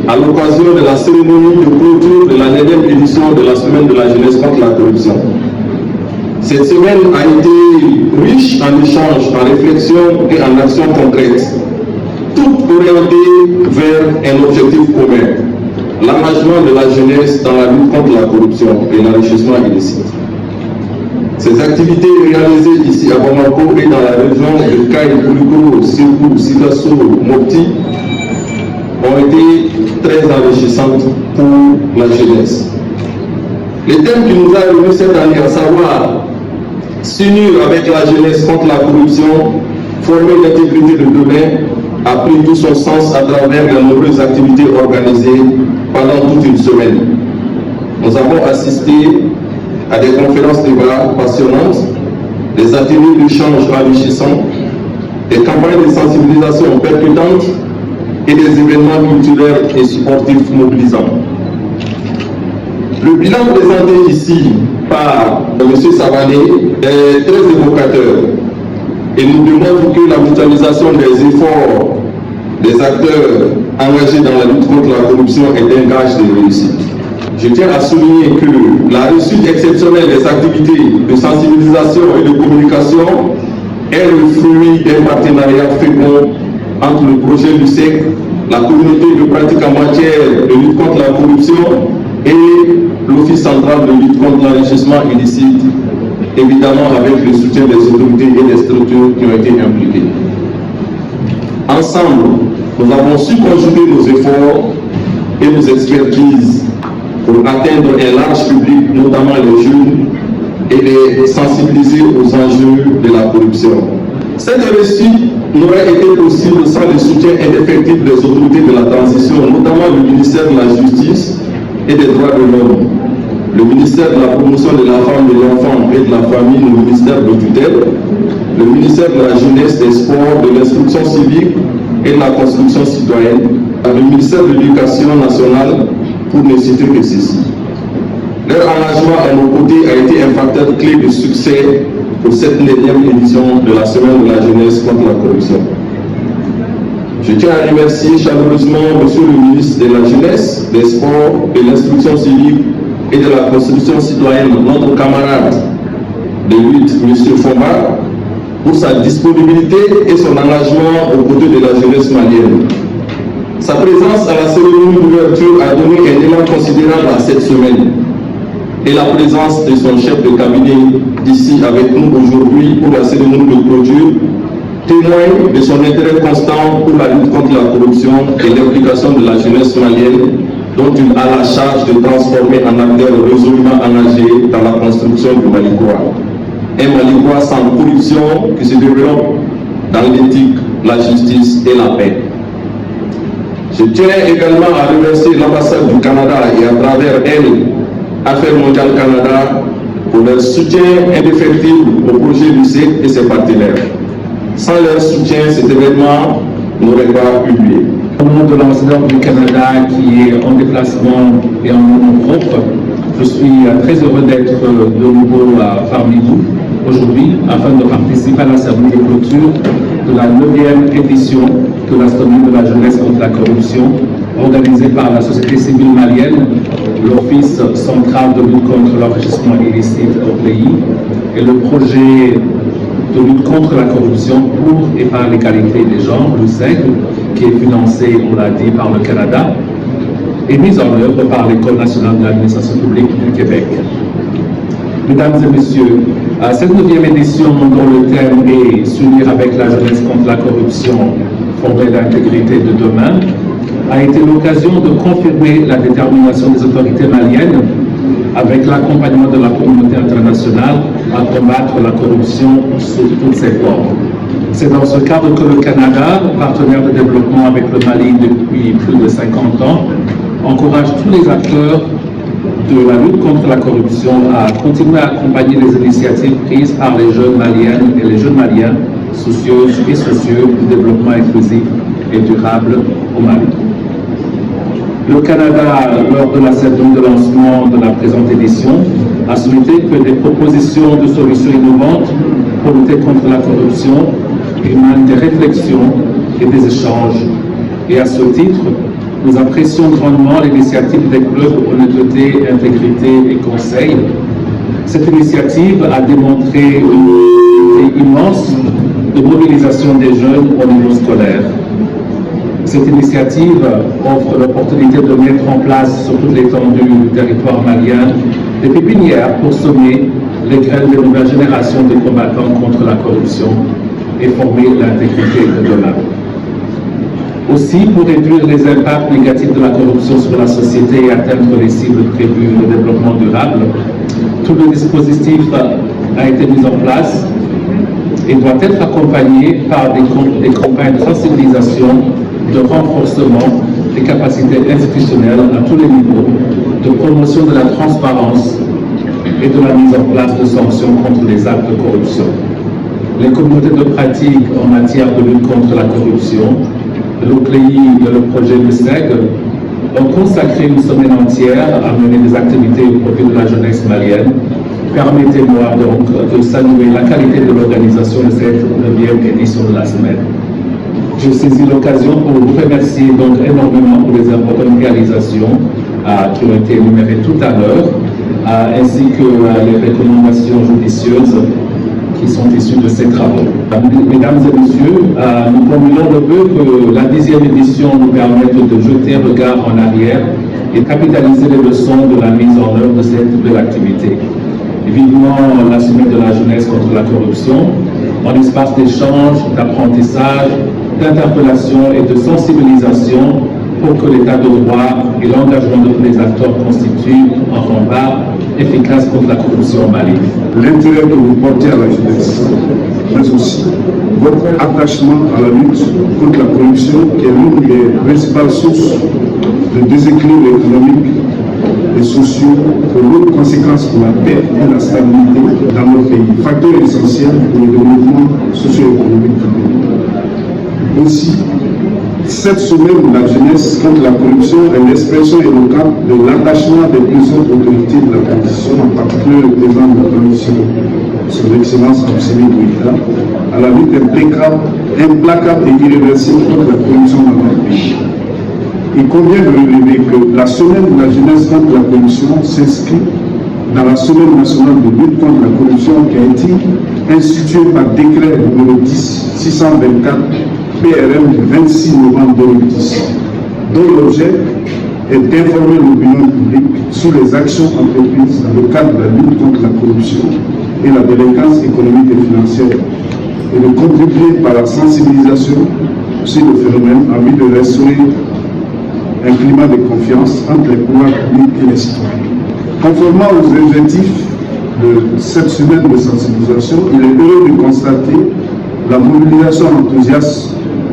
à l'occasion de la cérémonie de clôture de la 9e édition de la Semaine de la jeunesse contre la corruption. Cette semaine a été riche en échanges, en réflexions et en actions concrètes, toutes orientées vers un objectif commun, l'engagement de la jeunesse dans la lutte contre la corruption et l'enrichissement illicite. Ces activités réalisées ici à Bamako et dans la région de Kaï, Koulikoro, Sirkou, Sikasso, Mopti ont été très enrichissantes pour la jeunesse. Les thèmes qui nous a réunis cette année, à savoir s'unir avec la jeunesse contre la corruption, former l'intégrité de demain, a pris tout son sens à travers les nombreuses activités organisées pendant toute une semaine. Nous avons assisté à des conférences débats passionnantes, des ateliers d'échange enrichissants, des campagnes de sensibilisation percutantes et des événements culturels et sportifs mobilisants. Le bilan présenté ici par M. Savané est très évocateur et nous démontre que la mutualisation des efforts des acteurs engagés dans la lutte contre la corruption est un gage de réussite. Je tiens à souligner que la réussite exceptionnelle des activités de sensibilisation et de communication est le fruit d'un partenariat fécond entre le projet LUCEC, la communauté de pratique en matière de lutte contre la corruption et l'Office central de lutte contre l'enrichissement illicite, évidemment avec le soutien des autorités et des structures qui ont été impliquées. Ensemble, nous avons su conjuguer nos efforts et nos expertises pour atteindre un large public, notamment les jeunes, et les sensibiliser aux enjeux de la corruption. Cette réussite n'aurait été possible sans le soutien indéfectible des autorités de la transition, notamment le ministère de la Justice et des Droits de l'Homme, le ministère de la Promotion de la Femme, de l'Enfant et de la Famille, le ministère de tutelle, le ministère de la Jeunesse, des Sports, de l'Instruction civique et de la Construction citoyenne, le ministère de l'Éducation nationale, pour ne citer que ceci. Leur engagement à nos côtés a été un facteur clé de succès pour cette 9e édition de la Semaine de la jeunesse contre la corruption. Je tiens à remercier chaleureusement M. le ministre de la Jeunesse, des Sports, de l'Instruction civique et de la Construction citoyenne, notre camarade de lutte, M. Fomba, pour sa disponibilité et son engagement aux côtés de la jeunesse malienne. Sa présence à la cérémonie d'ouverture a donné un élan considérable à cette semaine. Et la présence de son chef de cabinet ici avec nous aujourd'hui pour la cérémonie de clôture témoigne de son intérêt constant pour la lutte contre la corruption et l'implication de la jeunesse malienne dont il a la charge de transformer en acteur résolument engagé dans la construction du Malikoa. Un Malikoa sans corruption qui se développe dans l'éthique, la justice et la paix. Je tiens également à remercier l'ambassade du Canada et à travers elle, Affaires mondiales Canada, pour leur soutien indéfectible au projet LUCEC et ses partenaires. Sans leur soutien, cet événement n'aurait pas eu lieu. Au nom de l'ambassadeur du Canada qui est en déplacement et en nom propre, je suis très heureux d'être de nouveau parmi vous aujourd'hui afin de participer à la cérémonie de clôture de la 9e édition de la Semaine de la jeunesse contre la corruption organisée par la société civile malienne, l'Office central de lutte contre l'enrichissement illicite au pays et le projet de lutte contre la corruption pour et par l'égalité des genres, l'UCEG, qui est financé, on l'a dit, par le Canada et mise en œuvre par l'École nationale de l'administration publique du Québec. Mesdames et messieurs, cette 9e édition dont le thème est s'unir avec la jeunesse contre la corruption, fonder l'intégrité de demain, a été l'occasion de confirmer la détermination des autorités maliennes avec l'accompagnement de la communauté internationale à combattre la corruption sous toutes ses formes. C'est dans ce cadre que le Canada, partenaire de développement avec le Mali depuis plus de 50 ans, encourage tous les acteurs de la lutte contre la corruption à continuer à accompagner les initiatives prises par les jeunes maliennes et les jeunes maliens soucieuses et soucieux du développement inclusif et durable au Mali. Le Canada, lors de la cérémonie de lancement de la présente édition, a souhaité que des propositions de solutions innovantes pour lutter contre la corruption émanent des réflexions et des échanges. Et à ce titre, Nous apprécions grandement l'initiative des clubs Honnêteté, Intégrité et Conseil. Cette initiative a démontré une volonté immense de mobilisation des jeunes au niveau scolaire. Cette initiative offre l'opportunité de mettre en place sur toute l'étendue du territoire malien des pépinières pour semer les graines de nouvelles générations de combattants contre la corruption et former l'intégrité de demain. Aussi, pour réduire les impacts négatifs de la corruption sur la société et atteindre les cibles prévues de développement durable, tout le dispositif a été mis en place et doit être accompagné par des campagnes de sensibilisation, de renforcement des capacités institutionnelles à tous les niveaux, de promotion de la transparence et de la mise en place de sanctions contre les actes de corruption. Les communautés de pratique en matière de lutte contre la corruption, l'OCLEI et le projet MUSEG ont consacré une semaine entière à mener des activités au profit de la jeunesse malienne. Permettez-moi donc de saluer la qualité de l'organisation de cette 9e édition de la semaine. Je saisis l'occasion pour vous remercier donc énormément pour les importantes réalisations qui ont été énumérées tout à l'heure, ainsi que les recommandations judicieuses qui sont issues de ces travaux. Mesdames et messieurs, nous formulons le vœu que la 10e édition nous permette de jeter un regard en arrière et capitaliser les leçons de la mise en œuvre de cette belle activité. Vivement la semaine de la jeunesse contre la corruption, en espace d'échange, d'apprentissage, d'interpellation et de sensibilisation pour que l'état de droit et l'engagement de tous les acteurs constituent un rempart efficace contre la corruption au Mali. L'intérêt que vous portez à la jeunesse, mais aussi votre attachement à la lutte contre la corruption, qui est l'une des principales sources de déséquilibre économique et sociaux, pour l'autre conséquence pour la paix et la stabilité dans nos pays, facteur essentiel pour le développement socio-économique du pays. Aussi, cette semaine de la jeunesse contre la corruption est l'expression éloquente de l'attachement des plusieurs autorités de la transition, en particulier le président de la transition, son excellence Absimi Goïta, à la lutte implacable et irréversible contre la corruption dans notre pays. Il convient de relever que la semaine de la jeunesse contre la corruption s'inscrit dans la semaine nationale de lutte contre la corruption qui a été instituée par décret numéro 624 PRM du 26 novembre 2010, dont l'objet est d'informer l'opinion publique sur les actions entreprises dans le cadre de la lutte contre la corruption et la délinquance économique et financière, et de contribuer par la sensibilisation sur le phénomène en vue de restaurer un climat de confiance entre les pouvoirs publics et les citoyens. Conformément aux objectifs de cette semaine de sensibilisation, il est heureux de constater la mobilisation enthousiaste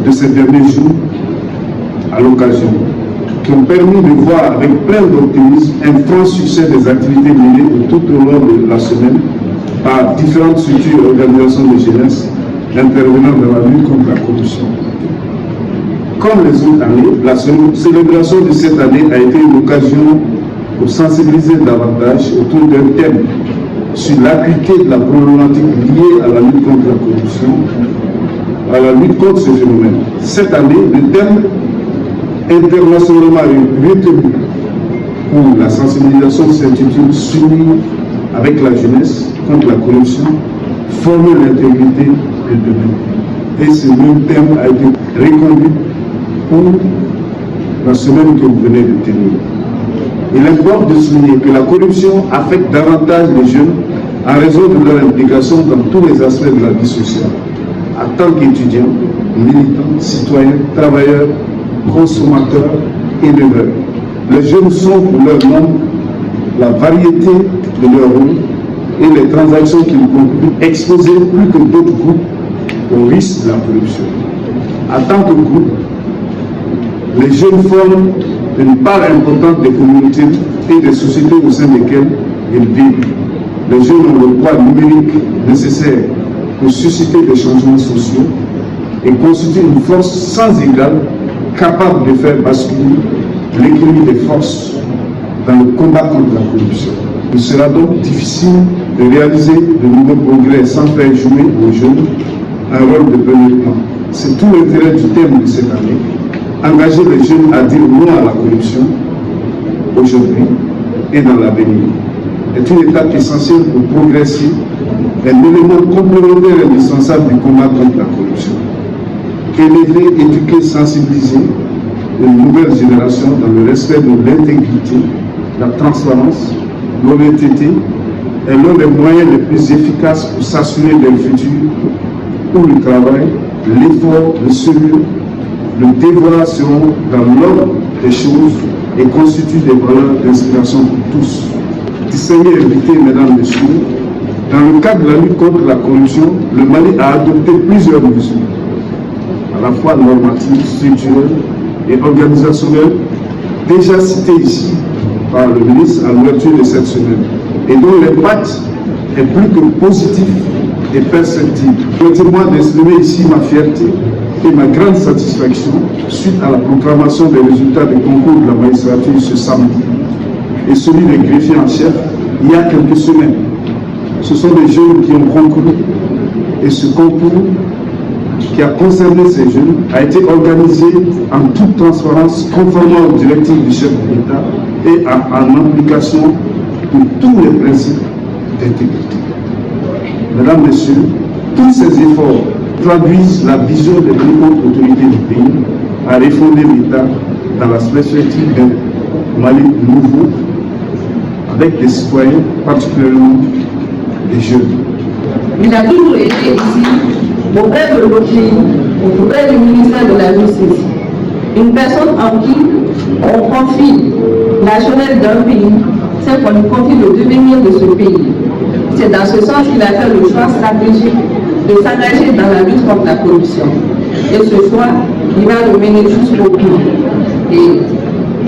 de ces derniers jours à l'occasion, qui ont permis de voir avec plein d'optimisme un franc succès des activités menées tout au long de la semaine par différentes structures et organisations de jeunesse intervenant dans la lutte contre la corruption. Comme les autres années, la célébration de cette année a été une occasion pour sensibiliser davantage autour d'un thème sur l'acuité de la problématique liée à la lutte contre la corruption, à la lutte contre ce phénomène. Cette année, le thème internationalement retenu pour la sensibilisation s'intitule « S'unir avec la jeunesse contre la corruption, former l'intégrité de demain ». Et ce même thème a été reconduit pour la semaine que vous venez de tenir. Il importe de souligner que la corruption affecte davantage les jeunes en raison de leur implication dans tous les aspects de la vie sociale. En tant qu'étudiants, militants, citoyens, travailleurs, consommateurs, éleveurs. Les jeunes sont pour leur nombre, la variété de leur rôle et les transactions qu'ils concluent exposés plus que d'autres groupes au risque de la corruption. En tant que groupe, les jeunes forment une part importante des communautés et des sociétés au sein desquelles ils vivent. Les jeunes ont le poids numérique nécessaire pour susciter des changements sociaux et constituent une force sans égale capable de faire basculer l'équilibre des forces dans le combat contre la corruption. Il sera donc difficile de réaliser de nouveaux progrès sans faire jouer aux jeunes un rôle de premier plan. C'est tout l'intérêt du thème de cette année, engager les jeunes à dire non à la corruption aujourd'hui et dans l'avenir est une étape essentielle pour progresser, un élément complémentaire et indispensable du combat contre la corruption. Élever, éduquer, sensibiliser une nouvelle génération dans le respect de l'intégrité, la transparence, l'honnêteté est l'un des moyens les plus efficaces pour s'assurer d'un futur où le travail, l'effort, le sérieux, le devoir seront dans l'ordre des choses et constituent des valeurs d'inspiration pour tous. Distingués invités, mesdames, messieurs, dans le cadre de la lutte contre la corruption, le Mali a adopté plusieurs mesures, à la fois normatives, structurelles et organisationnelles, déjà citées ici par le ministre à l'ouverture de cette semaine, et dont l'impact est plus que positif et perceptible. Permettez-moi d'exprimer ici ma fierté et ma grande satisfaction suite à la proclamation des résultats des concours de la magistrature ce samedi et celui des greffiers en chef il y a quelques semaines. Ce sont des jeunes qui ont concouru et ce concours qui a concerné ces jeunes a été organisé en toute transparence conformément aux directives du chef de l'État et en application de tous les principes d'intégrité. Mesdames, Messieurs, tous ces efforts traduisent la vision des plus hautes autorités du pays à refonder l'État dans la perspective d'un Mali nouveau avec des citoyens, particulièrement des jeunes. Il a toujours été ici, auprès de notre pays, auprès du ministère de la Justice, une personne en qui on confie la jeunesse d'un pays, c'est qu'on lui confie le devenir de ce pays. C'est dans ce sens qu'il a fait le choix stratégique de s'engager dans la lutte contre la corruption. Et ce choix, il va le mener jusqu'au bout. Et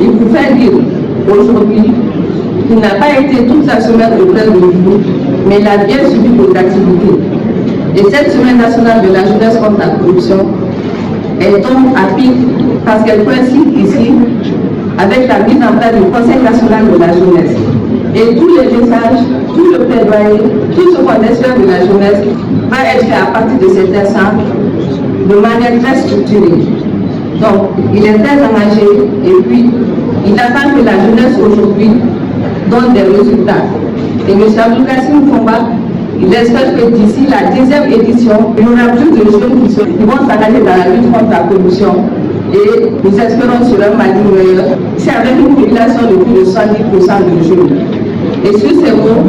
il vous fait dire aujourd'hui qu'il n'a pas été toute sa semaine auprès de vous, mais il a bien suivi vos activités. Et cette semaine nationale de la jeunesse contre la corruption, elle tombe à pic parce qu'elle coïncide ici avec la mise en place du Conseil national de la jeunesse. Et tous les messages, tout le plaidoyer, tout ce qu'on espère de la jeunesse va être fait à partir de cet instant de manière très structurée. Donc, il est très engagé et puis il attend que la jeunesse aujourd'hui donne des résultats. Et M. Abdou-Kassim Fomba, il espère que d'ici la 10e édition, il y aura plus de jeunes qui vont s'engager dans la lutte contre la corruption. Et nous espérons sur un Mali meilleur. C'est avec une population de plus de 70% de jeunes. Et sur ces mots,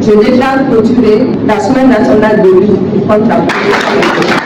je déclare clôturer la semaine nationale de lutte contre la corruption.